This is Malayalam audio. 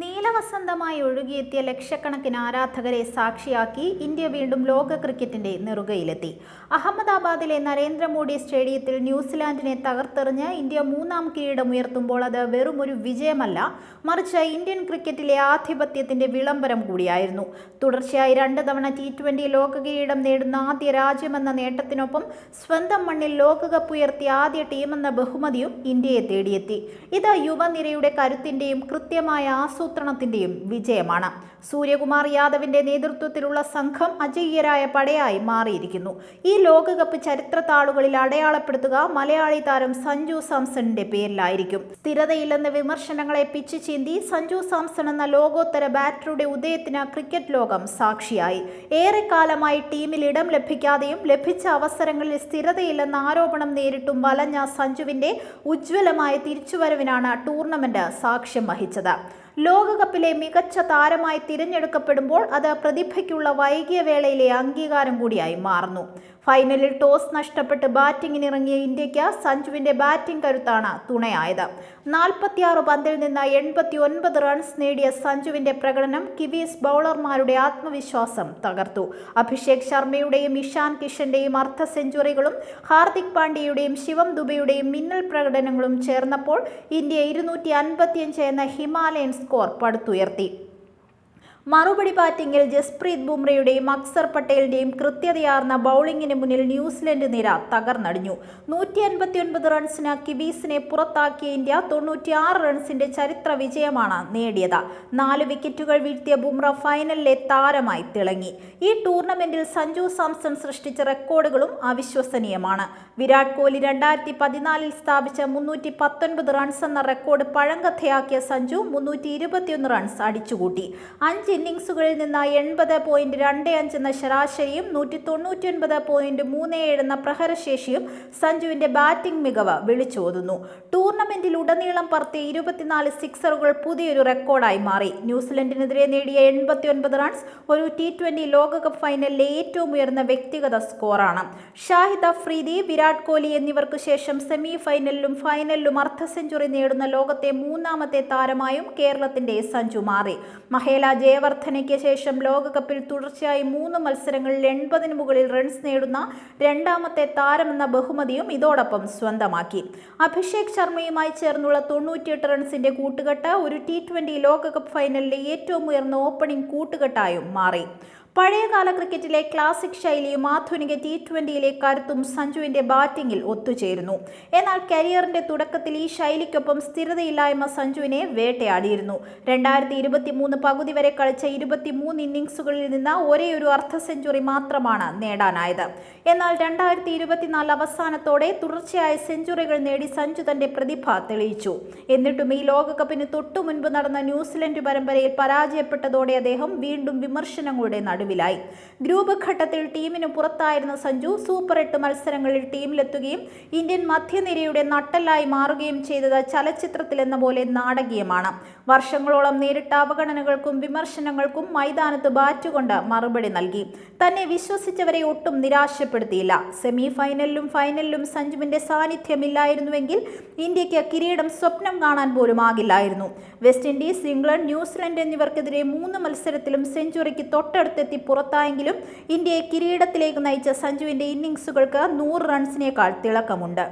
നീലവസന്തമായി ഒഴുകിയെത്തിയ ലക്ഷക്കണക്കിന് ആരാധകരെ സാക്ഷിയാക്കി ഇന്ത്യ വീണ്ടും ലോക ക്രിക്കറ്റിന്റെ നെറുകയിലെത്തി. അഹമ്മദാബാദിലെ നരേന്ദ്രമോദി സ്റ്റേഡിയത്തിൽ ന്യൂസിലാൻഡിനെ തകർത്തെറിഞ്ഞ് ഇന്ത്യ മൂന്നാം കിരീടമുയർത്തുമ്പോൾ അത് വെറുമൊരു വിജയമല്ല, മറിച്ച് ഇന്ത്യൻ ക്രിക്കറ്റിലെ ആധിപത്യത്തിന്റെ വിളംബരം കൂടിയായിരുന്നു. തുടർച്ചയായി 2 തവണ T20 ലോക കിരീടം നേടുന്ന ആദ്യ രാജ്യമെന്ന നേട്ടത്തിനൊപ്പം സ്വന്തം മണ്ണിൽ ലോകകപ്പ് ഉയർത്തിയ ആദ്യ ടീമെന്ന ബഹുമതിയും ഇന്ത്യയെ തേടിയെത്തി. ഇത് യുവനിരയുടെ കരുത്തിന്റെയും കൃത്യമായ ആസൂത്രണത്തിന്റെയും വിജയമാണ്. സൂര്യകുമാർ യാദവിന്റെ നേതൃത്വത്തിലുള്ള സംഘം അജയ്യരായ പടയായി മാറിയിരിക്കുന്നു. ഈ ലോകകപ്പ് ചരിത്ര താളുകളിൽ അടയാളപ്പെടുത്തുക മലയാളി താരം സഞ്ജു സാംസണിന്റെ പേരിലായിരിക്കും. സ്ഥിരതയില്ലെന്ന വിമർശനങ്ങളെ പിച്ചു ചീന്തി സഞ്ജു സാംസൺ എന്ന ലോകോത്തര ബാറ്ററുടെ ഉദയത്തിന് ക്രിക്കറ്റ് ലോകം സാക്ഷിയായി. ഏറെക്കാലമായി ടീമിൽ ഇടം ലഭിക്കാതെയും ലഭിച്ച അവസരങ്ങളിൽ സ്ഥിരതയില്ലെന്ന ആരോപണം നേരിട്ടും വലഞ്ഞ സഞ്ജുവിന്റെ ഉജ്ജ്വലമായ തിരിച്ചുവരവിനാണ് ടൂർണമെന്റ് സാക്ഷ്യം വഹിച്ചത്. ലോകകപ്പിലെ മികച്ച താരമായി തിരഞ്ഞെടുക്കപ്പെടുമ്പോൾ അത് പ്രതിഭയ്ക്കുള്ള വൈകിയ വേളയിലെ അംഗീകാരം കൂടിയായി മാറുന്നു. ഫൈനലിൽ ടോസ് നഷ്ടപ്പെട്ട് ബാറ്റിംഗിനിറങ്ങിയ ഇന്ത്യക്ക് സഞ്ജുവിന്റെ ബാറ്റിംഗ് കരുത്താണ് തുണയായത്. 46 പന്തിൽ നിന്ന് 89 റൺസ് നേടിയ സഞ്ജുവിന്റെ പ്രകടനം കിവീസ് ബൗളർമാരുടെ ആത്മവിശ്വാസം തകർത്തു. അഭിഷേക് ശർമ്മയുടെയും ഇഷാൻ കിഷന്റെയും അർദ്ധ സെഞ്ചുറികളും ഹാർദിക് പാണ്ഡ്യയുടെയും ശിവം ദുബെയുടെയും മിന്നൽ പ്രകടനങ്ങളും ചേർന്നപ്പോൾ ഇന്ത്യ 255 എന്ന ഹിമാലയൻ സ്കോർ പടുത്തുയർത്തി. മറുപടി ബാറ്റിംഗിൽ ജസ്പ്രീത് ബുംറയുടെയും അക്സർ പട്ടേലിന്റെയും കൃത്യതയാർന്ന ബൗളിംഗിന് മുന്നിൽ ന്യൂസിലൻഡ് നിര തകർന്നടിഞ്ഞു. 159 റൺസിന് കിവീസിനെ പുറത്താക്കിയ ഇന്ത്യ 96 റൺസിന്റെ ചരിത്ര വിജയമാണ് നേടിയത്. 4 വിക്കറ്റുകൾ വീഴ്ത്തിയ ബുംറ ഫൈനലിലെ താരമായി തിളങ്ങി. ഈ ടൂർണമെന്റിൽ സഞ്ജു സാംസൺ സൃഷ്ടിച്ച റെക്കോർഡുകളും അവിശ്വസനീയമാണ്. വിരാട് കോഹ്ലി 2014 സ്ഥാപിച്ച 319 റൺസ് എന്ന റെക്കോർഡ് പഴങ്കഥയാക്കിയ സഞ്ജു 321 റൺസ് അടിച്ചുകൂട്ടി. 5 ഇന്നിംഗ്സുകളിൽ നിന്ന് 80.25 എന്ന ശരാശരിയും 199.37 എന്ന പ്രഹരശേഷിയും സഞ്ജുവിന്റെ ബാറ്റിംഗ് മികവ് വിളിച്ചോതുന്നു. ടൂർണമെന്റിലുടനീളം പറത്തിയ 24 സിക്സറുകൾ പുതിയൊരു റെക്കോർഡായി മാറി. ന്യൂസിലൻഡിനെതിരെ നേടിയ 89 റൺസ് ഒരു T20 ലോകകപ്പ് ഫൈനലിലെ ഏറ്റവും ഉയർന്ന വ്യക്തിഗത സ്കോറാണ്. ഷാഹിദ് അഫ്രീദി, വിരാട് കോഹ്ലി എന്നിവർക്ക് ശേഷം സെമി ഫൈനലിലും ഫൈനലിലും അർദ്ധ സെഞ്ചുറി നേടുന്ന ലോകത്തെ 3ാമത്തെ താരമായും കേരളത്തിന്റെ സഞ്ജു മാറി. മഹേല ജയവർദ്ധനയ്ക്ക് ശേഷം ലോകകപ്പിൽ തുടർച്ചയായി 3 മത്സരങ്ങളിൽ 80-ന് മുകളിൽ റൺസ് നേടുന്ന 2ാമത്തെ താരമെന്ന ബഹുമതിയും ഇതോടൊപ്പം സ്വന്തമാക്കി. അഭിഷേക് ശർമ്മയുമായി ചേർന്നുള്ള 98 റൺസിന്റെ കൂട്ടുകെട്ട് ഒരു T20 ലോകകപ്പ് ഫൈനലിലെ ഏറ്റവും ഉയർന്ന ഓപ്പണിംഗ് കൂട്ടുകെട്ടായും മാറി. പഴയകാല ക്രിക്കറ്റിലെ ക്ലാസിക് ശൈലിയും ആധുനിക T20യിലെ കരുത്തും സഞ്ജുവിന്റെ ബാറ്റിംഗിൽ ഒത്തുചേരുന്നു. എന്നാൽ കരിയറിന്റെ തുടക്കത്തിൽ ഈ ശൈലിക്കൊപ്പം സ്ഥിരതയില്ലായ്മ സഞ്ജുവിനെ വേട്ടയാടിയിരുന്നു. 2023 പകുതി വരെ കളിച്ച 23 ഇന്നിംഗ്സുകളിൽ നിന്ന് ഒരേയൊരു അർദ്ധ സെഞ്ചുറി മാത്രമാണ് നേടാനായത്. എന്നാൽ 2024 അവസാനത്തോടെ തുടർച്ചയായ സെഞ്ചുറികൾ നേടി സഞ്ജു തന്റെ പ്രതിഭ തെളിയിച്ചു. എന്നിട്ടും ഈ ലോകകപ്പിന് തൊട്ടു മുൻപ് നടന്ന ന്യൂസിലൻഡ് പരമ്പരയിൽ പരാജയപ്പെട്ടതോടെ അദ്ദേഹം വീണ്ടും വിമർശനങ്ങളുടെ നടുവിലായി. ഗ്രൂപ്പ് ഘട്ടത്തിൽ ടീമിന് പുറത്തായിരുന്ന സഞ്ജു സൂപ്പർ 8 മത്സരങ്ങളിൽ ടീമിലെത്തുകയും ഇന്ത്യൻ മധ്യനിരയുടെ നട്ടെല്ലായി മാറുകയും ചെയ്തത് ചലച്ചിത്രത്തിലെന്ന പോലെ നാടകീയമാണ്. വർഷങ്ങളോളം നേരിട്ട അവഗണനകൾക്കും വിമർശനങ്ങൾക്കും മൈതാനത്ത് ബാറ്റുകൊണ്ട് മറുപടി നൽകി. തന്നെ വിശ്വസിച്ചവരെ ഒട്ടും നിരാശപ്പെടുത്തിയില്ല. സെമി ഫൈനലിലും ഫൈനലിലും സഞ്ജുവിന്റെ സാന്നിധ്യമില്ലായിരുന്നുവെങ്കിൽ ഇന്ത്യക്ക് കിരീടം സ്വപ്നം കാണാൻ പോലും ആകില്ലായിരുന്നു. വെസ്റ്റ് ഇൻഡീസ്, ഇംഗ്ലണ്ട്, ന്യൂസിലൻഡ് എന്നിവർക്കെതിരെ 3 മത്സരത്തിലും സെഞ്ചുറിക്ക് തൊട്ടടുത്തെത്തി പുറത്തായെങ്കിലും ഇന്ത്യയെ കിരീടത്തിലേക്ക് നയിച്ച സഞ്ജുവിന്റെ ഇന്നിംഗ്സുകൾക്ക് 100 റൺസിനേക്കാൾ തിളക്കമുണ്ട്.